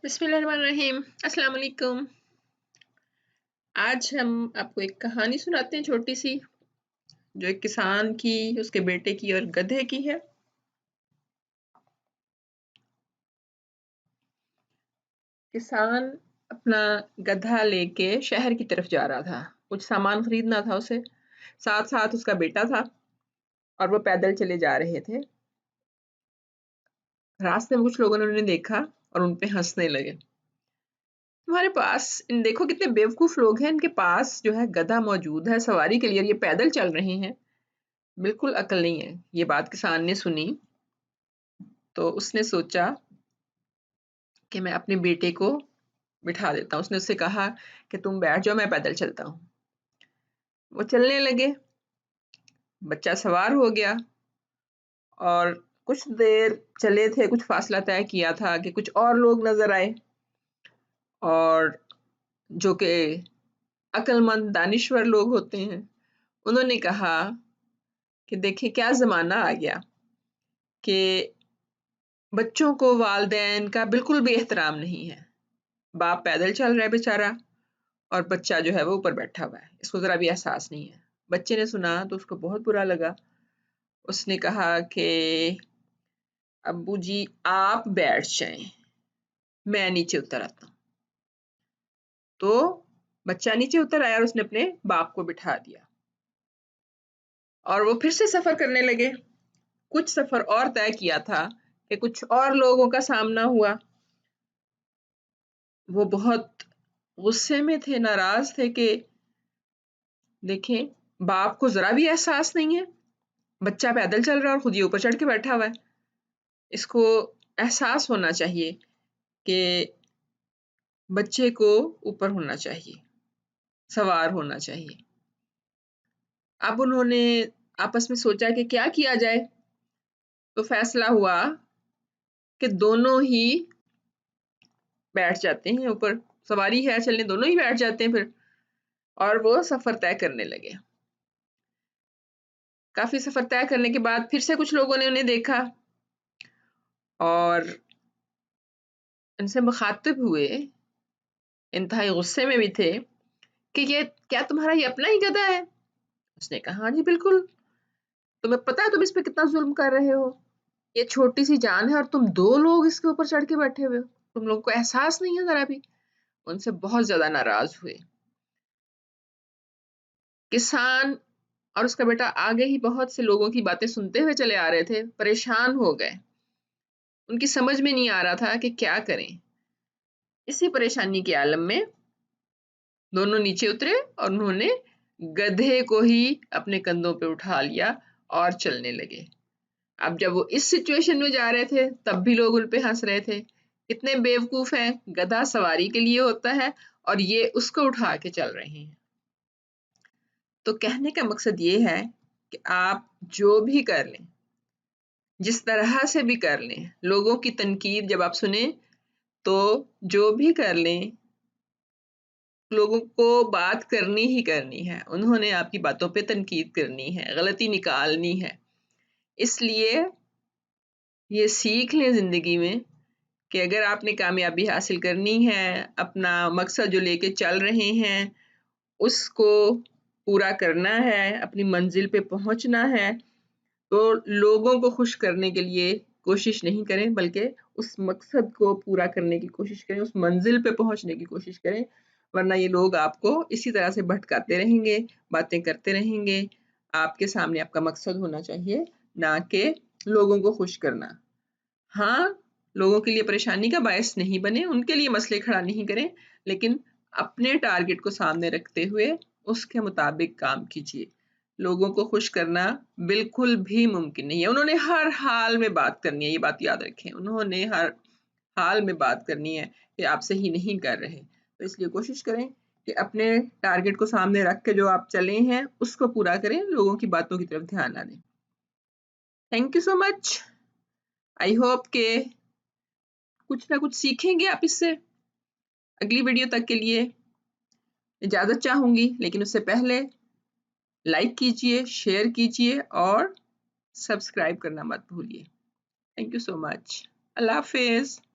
बिस्मिल्लाहिर्रहमानिर्रहीम। अस्सलाम वालेकुम। आज हम आपको एक कहानी सुनाते हैं छोटी सी, जो एक किसान की, उसके बेटे की और गधे की है। किसान अपना गधा लेके शहर की तरफ जा रहा था। कुछ सामान खरीदना था उसे, साथ साथ उसका बेटा था और वो पैदल चले जा रहे थे। रास्ते में कुछ लोगों ने उन्हें देखा और उन पे हंसने लगे। तुम्हारे पास इन देखो कितने बेवकूफ लोग हैं, इनके पास जो है गधा मौजूद है सवारी के लिए और ये पैदल चल रहे हैं, बिल्कुल अकल नहीं है। ये बात किसान ने सुनी तो उसने सोचा कि मैं अपने बेटे को बिठा देता हूँ। उसने उससे कहा कि तुम बैठ जाओ, मैं पैदल चलता हूँ। वो चलने लगे, बच्चा सवार हो गया और कुछ देर चले थे, कुछ फासला तय किया था कि कुछ और लोग नजर आए और जो कि अक्लमंद दानिश्वर लोग होते हैं। उन्होंने कहा कि देखिए क्या जमाना आ गया कि बच्चों को वालिदैन का बिल्कुल भी एहतराम नहीं है। बाप पैदल चल रहा है बेचारा और बच्चा जो है वो ऊपर बैठा हुआ है, इसको जरा भी एहसास नहीं है। बच्चे ने सुना तो उसको बहुत बुरा लगा। उसने कहा कि अब्बू जी आप बैठ जाएं, मैं नीचे उतर आता हूँ। तो बच्चा नीचे उतर आया और उसने अपने बाप को बिठा दिया और वो फिर से सफर करने लगे। कुछ सफर और तय किया था कि कुछ और लोगों का सामना हुआ। वो बहुत गुस्से में थे, नाराज थे कि देखें बाप को जरा भी एहसास नहीं है, बच्चा पैदल चल रहा है और खुद ये ऊपर चढ़ के बैठा हुआ है। इसको एहसास होना चाहिए कि बच्चे को ऊपर होना चाहिए, सवार होना चाहिए। अब उन्होंने आपस में सोचा कि क्या किया जाए। तो फैसला हुआ कि दोनों ही बैठ जाते हैं ऊपर, सवारी है चलने, दोनों ही बैठ जाते हैं फिर। और वो सफर तय करने लगे। काफी सफर तय करने के बाद फिर से कुछ लोगों ने उन्हें देखा और उनसे मुखातिब हुए, इंतहाई गुस्से में भी थे कि ये क्या तुम्हारा ये अपना ही गधा है? उसने कहा हाँ जी बिल्कुल, तुम्हें पता है तुम इस पे कितना जुल्म कर रहे हो? ये छोटी सी जान है और तुम दो लोग इसके ऊपर चढ़ के बैठे हुए हो, तुम लोगों को एहसास नहीं है जरा भी। उनसे बहुत ज्यादा नाराज हुए। किसान और उसका बेटा आगे ही बहुत से लोगों की बातें सुनते हुए चले आ रहे थे, परेशान हो गए। उनकी समझ में नहीं आ रहा था कि क्या करें। इसी परेशानी के आलम में दोनों नीचे उतरे और उन्होंने गधे को ही अपने कंधों पे उठा लिया और चलने लगे। अब जब वो इस सिचुएशन में जा रहे थे तब भी लोग उन पे हंस रहे थे, कितने बेवकूफ हैं, गधा सवारी के लिए होता है और ये उसको उठा के चल रहे हैं। तो कहने का मकसद ये है कि आप जो भी कर लें, जिस तरह से भी कर लें, लोगों की तनकीद जब आप सुने तो जो भी कर लें, लोगों को बात करनी ही करनी है। उन्होंने आपकी बातों पे तनकीद करनी है, गलती निकालनी है। इसलिए ये सीख लें जिंदगी में कि अगर आपने कामयाबी हासिल करनी है, अपना मकसद जो लेके चल रहे हैं उसको पूरा करना है, अपनी मंजिल पे पहुंचना है, तो लोगों को खुश करने के लिए कोशिश नहीं करें, बल्कि उस मकसद को पूरा करने की कोशिश करें, उस मंजिल पे पहुंचने की कोशिश करें। वरना ये लोग आपको इसी तरह से भटकाते रहेंगे, बातें करते रहेंगे। आपके सामने आपका मकसद होना चाहिए, ना कि लोगों को खुश करना। हाँ, लोगों के लिए परेशानी का बायस नहीं बने, उनके लिए मसले खड़ा नहीं करें, लेकिन अपने टारगेट को सामने रखते हुए उसके मुताबिक काम कीजिए। लोगों को खुश करना बिल्कुल भी मुमकिन नहीं है। उन्होंने हर हाल में बात करनी है, ये बात याद रखें। उन्होंने हर हाल में बात करनी है कि आप सही नहीं कर रहे। तो इसलिए कोशिश करें कि अपने टारगेट को सामने रख के जो आप चले हैं उसको पूरा करें, लोगों की बातों की तरफ ध्यान ना दें। Thank you so much. I hope के कुछ ना कुछ सीखेंगे आप इससे। अगली वीडियो तक के लिए इजाजत चाहूंगी, लेकिन उससे पहले लाइक कीजिए, शेयर कीजिए और सब्सक्राइब करना मत भूलिए। Thank you so much. Allah Hafiz.